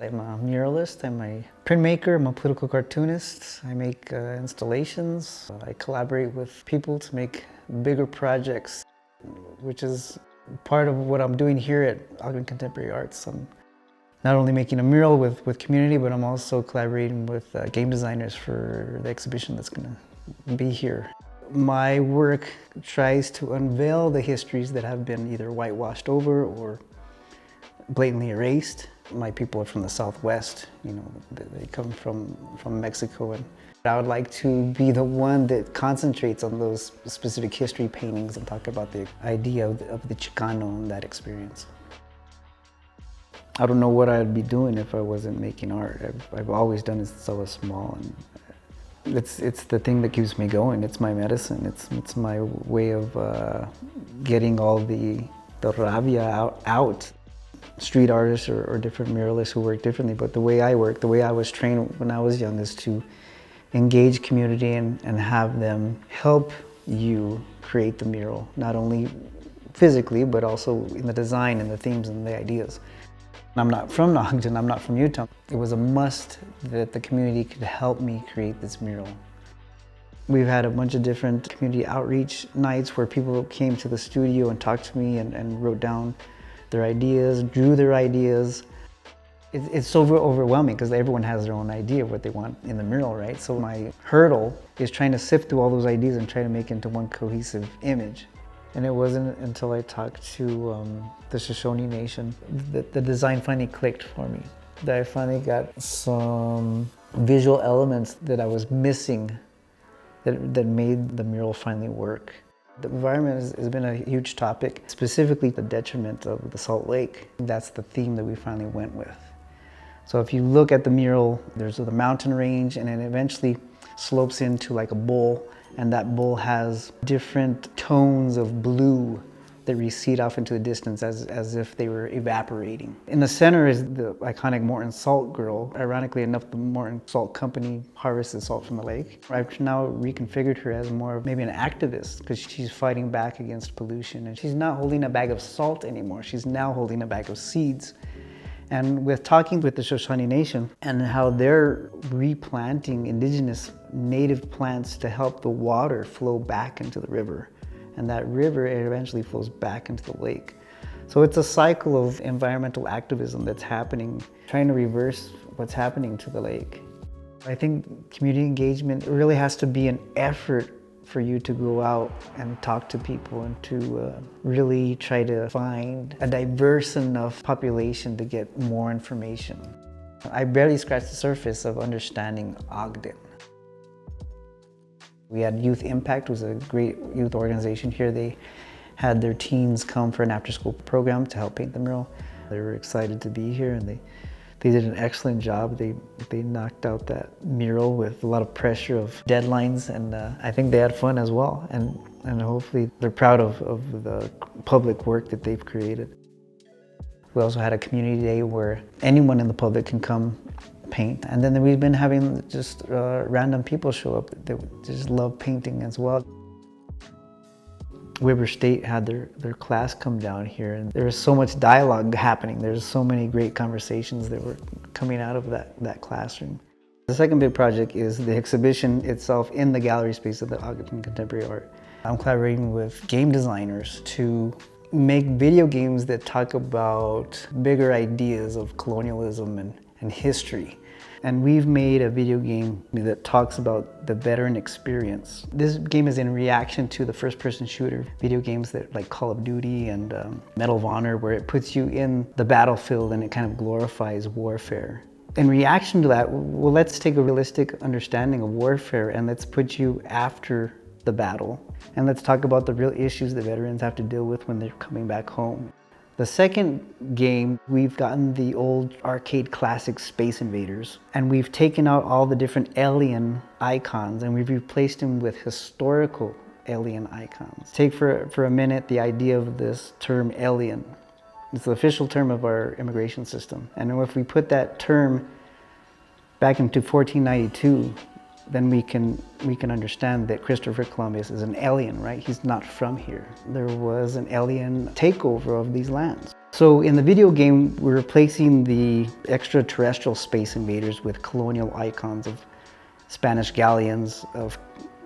I'm a muralist, I'm a printmaker, I'm a political cartoonist. I make installations. I collaborate with people to make bigger projects, which is part of what I'm doing here at Ogden Contemporary Arts. I'm not only making a mural with community, but I'm also collaborating with game designers for the exhibition that's going to be here. My work tries to unveil the histories that have been either whitewashed over or blatantly erased. My people are from the Southwest, they come from Mexico, and I would like to be the one that concentrates on those specific history paintings and talk about the idea of the Chicano and that experience. I don't know what I'd be doing if I wasn't making art. I've always done it since I was small, and it's the thing that keeps me going. It's my medicine. It's my way of getting all the rabia out. Street artists or different muralists who work differently, but the way I work, the way I was trained when I was young, is to engage community and have them help you create the mural, not only physically, but also in the design and the themes and the ideas. I'm not from Ogden, I'm not from Utah. It was a must that the community could help me create this mural. We've had a bunch of different community outreach nights where people came to the studio and talked to me and wrote down their ideas, drew their ideas. It's so overwhelming because everyone has their own idea of what they want in the mural, right? So my hurdle is trying to sift through all those ideas and try to make it into one cohesive image. And it wasn't until I talked to the Shoshone Nation that the design finally clicked for me. That I finally got some visual elements that I was missing that made the mural finally work. The environment has been a huge topic, specifically the detriment of the Salt Lake. That's the theme that we finally went with. So if you look at the mural, there's the mountain range, and it eventually slopes into like a bowl, and that bowl has different tones of blue that recede off into the distance as if they were evaporating. In the center is the iconic Morton Salt Girl. Ironically enough, the Morton Salt Company harvested salt from the lake. I've now reconfigured her as more of maybe an activist because she's fighting back against pollution, and she's not holding a bag of salt anymore. She's now holding a bag of seeds. And with talking with the Shoshone Nation and how they're replanting indigenous native plants to help the water flow back into the river. And that river eventually flows back into the lake. So it's a cycle of environmental activism that's happening, trying to reverse what's happening to the lake. I think community engagement really has to be an effort for you to go out and talk to people and to really try to find a diverse enough population to get more information. I barely scratched the surface of understanding Ogden. We had Youth Impact, was a great youth organization here. They had their teens come for an after-school program to help paint the mural. They were excited to be here, and they did an excellent job. They knocked out that mural with a lot of pressure of deadlines, and I think they had fun as well. And hopefully they're proud of the public work that they've created. We also had a community day where anyone in the public can come paint. And then we've been having just random people show up that just love painting as well. Weber State had their class come down here, and there was so much dialogue happening. There's so many great conversations that were coming out of that classroom. The second big project is the exhibition itself in the gallery space of the Ogden Contemporary Art. I'm collaborating with game designers to make video games that talk about bigger ideas of colonialism and history. And we've made a video game that talks about the veteran experience. This game is in reaction to the first-person shooter video games that like Call of Duty and Medal of Honor, where it puts you in the battlefield and it kind of glorifies warfare. In reaction to that, well, let's take a realistic understanding of warfare and let's put you after the battle. And let's talk about the real issues that veterans have to deal with when they're coming back home. The second game, we've gotten the old arcade classic Space Invaders, and we've taken out all the different alien icons and we've replaced them with historical alien icons. Take for a minute the idea of this term alien. It's the official term of our immigration system. And if we put that term back into 1492, then we can understand that Christopher Columbus is an alien, right? He's not from here. There was an alien takeover of these lands. So in the video game, we're replacing the extraterrestrial space invaders with colonial icons of Spanish galleons, of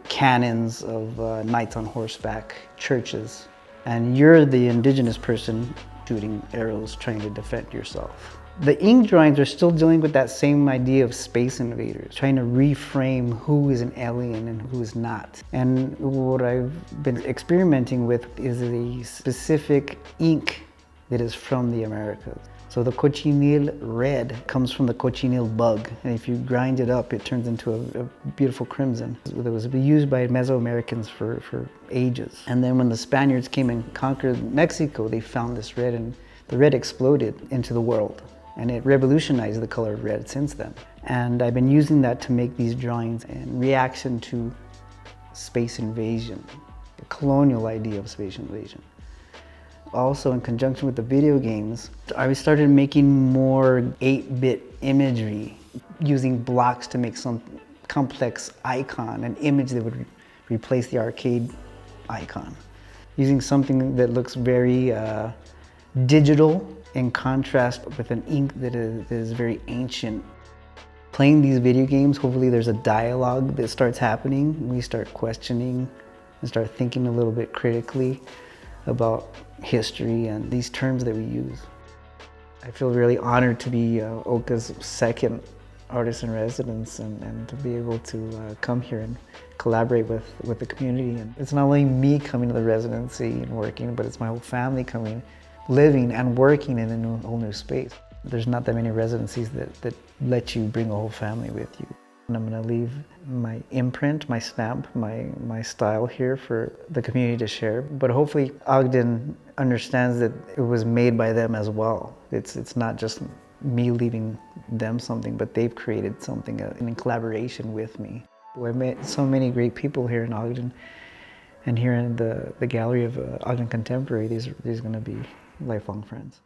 cannons, of knights on horseback, churches. And you're the indigenous person shooting arrows, trying to defend yourself. The ink drawings are still dealing with that same idea of space invaders, trying to reframe who is an alien and who is not. And what I've been experimenting with is a specific ink that is from the Americas. So the cochineal red comes from the cochineal bug, and if you grind it up, it turns into a beautiful crimson. It was used by Mesoamericans for ages. And then when the Spaniards came and conquered Mexico, they found this red, and the red exploded into the world. And it revolutionized the color of red since then. And I've been using that to make these drawings in reaction to space invasion, the colonial idea of space invasion. Also, in conjunction with the video games, I started making more 8-bit imagery, using blocks to make some complex icon, an image that would replace the arcade icon. Using something that looks very digital in contrast with an ink that is very ancient. Playing these video games, hopefully there's a dialogue that starts happening. We start questioning and start thinking a little bit critically about history and these terms that we use. I feel really honored to be OCA's second artist in residence and to be able to come here and collaborate with the community. And it's not only me coming to the residency and working, but it's my whole family coming, living and working in a whole new space. There's not that many residencies that let you bring a whole family with you. And I'm going to leave my imprint, my stamp, my style here for the community to share. But hopefully Ogden understands that it was made by them as well. It's not just me leaving them something, but they've created something in collaboration with me. I met so many great people here in Ogden, and here in the gallery of Ogden Contemporary, these are going to be lifelong friends.